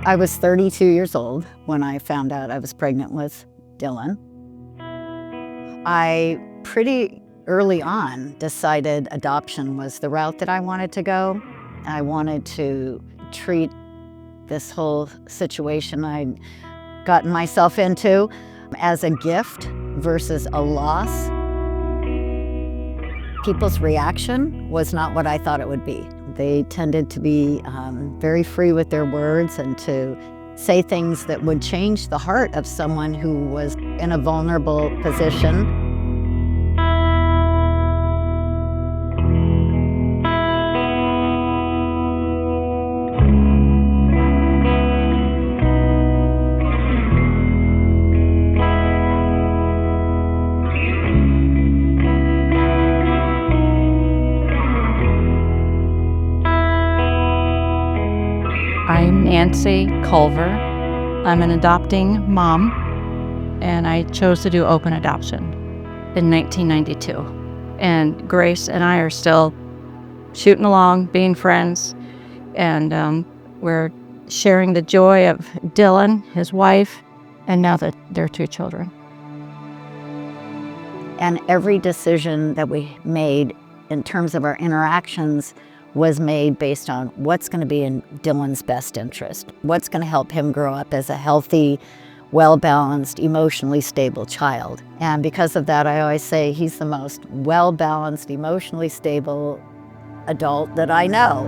I was 32 years old when I found out I was pregnant with Dylan. I pretty early on decided adoption was the route that I wanted to go. I wanted to treat this whole situation I'd gotten myself into as a gift versus a loss. People's reaction was not what I thought it would be. They tended to be very free with their words and to say things that would change the heart of someone who was in a vulnerable position. I'm Nancy Culver. I'm an adopting mom, and I chose to do open adoption in 1992. And Grace and I are still shooting along, being friends, and we're sharing the joy of Dylan, his wife, and now their two children. And every decision that we made in terms of our interactions was made based on what's going to be in Dylan's best interest, what's going to help him grow up as a healthy, well-balanced, emotionally stable child. And because of that, I always say he's the most well-balanced, emotionally stable adult that I know.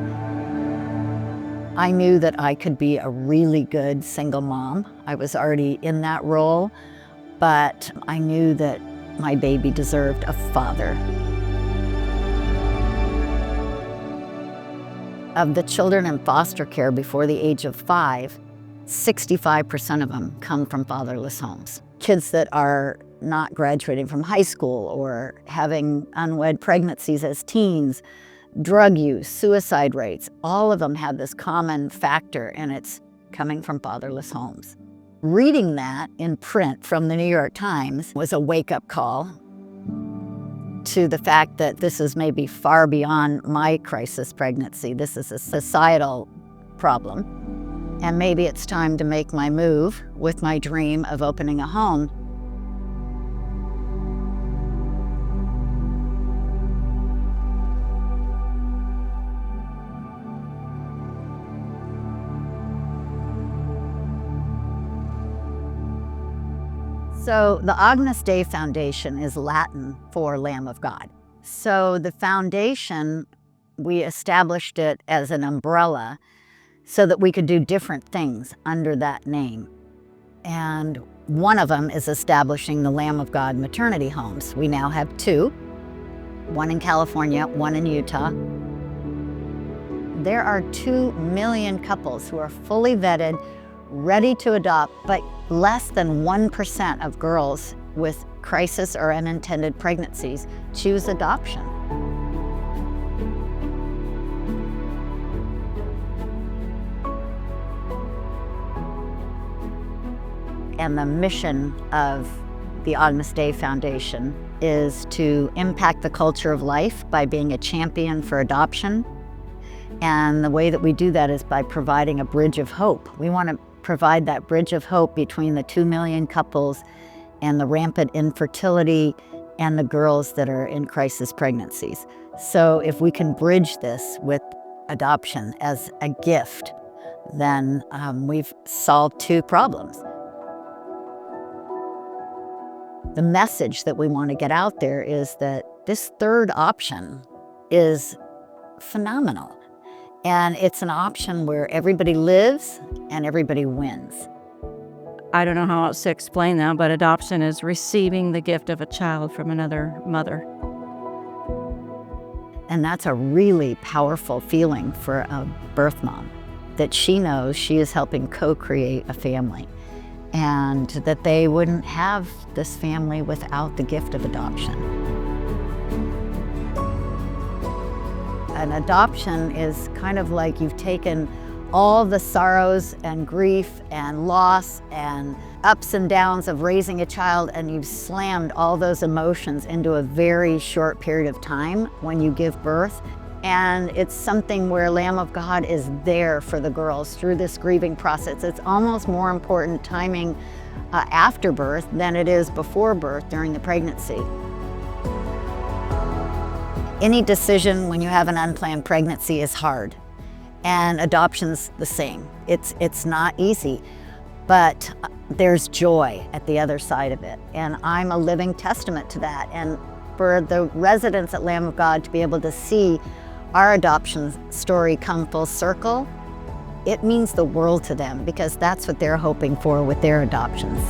I knew that I could be a really good single mom. I was already in that role, but I knew that my baby deserved a father. Of the children in foster care before the age of 5, 65% of them come from fatherless homes. Kids that are not graduating from high school or having unwed pregnancies as teens, drug use, suicide rates, all of them have this common factor, and it's coming from fatherless homes. Reading that in print from the New York Times was a wake-up call to the fact that this is maybe far beyond my crisis pregnancy. This is a societal problem. And maybe it's time to make my move with my dream of opening a home. So the Agnus Dei Foundation is Latin for Lamb of God. So the foundation, we established it as an umbrella so that we could do different things under that name. And one of them is establishing the Lamb of God maternity homes. We now have 2, one in California, one in Utah. There are 2 million couples who are fully vetted, ready to adopt, but less than 1% of girls with crisis or unintended pregnancies choose adoption. And the mission of the Agnus Dei Foundation is to impact the culture of life by being a champion for adoption. And the way that we do that is by providing a bridge of hope. We want to provide that bridge of hope between the 2 million couples and the rampant infertility and the girls that are in crisis pregnancies. So if we can bridge this with adoption as a gift, then we've solved 2 problems. The message that we want to get out there is that this third option is phenomenal. And it's an option where everybody lives and everybody wins. I don't know how else to explain that, but adoption is receiving the gift of a child from another mother. And that's a really powerful feeling for a birth mom, that she knows she is helping co-create a family and that they wouldn't have this family without the gift of adoption. An adoption is kind of like you've taken all the sorrows and grief and loss and ups and downs of raising a child, and you've slammed all those emotions into a very short period of time when you give birth. And it's something where Lamb of God is there for the girls through this grieving process. It's almost more important timing after birth than it is before birth during the pregnancy. Any decision when you have an unplanned pregnancy is hard, and adoption's the same. It's not easy, but there's joy at the other side of it, and I'm a living testament to that. And for the residents at Lamb of God to be able to see our adoption story come full circle, it means the world to them, because that's what they're hoping for with their adoptions.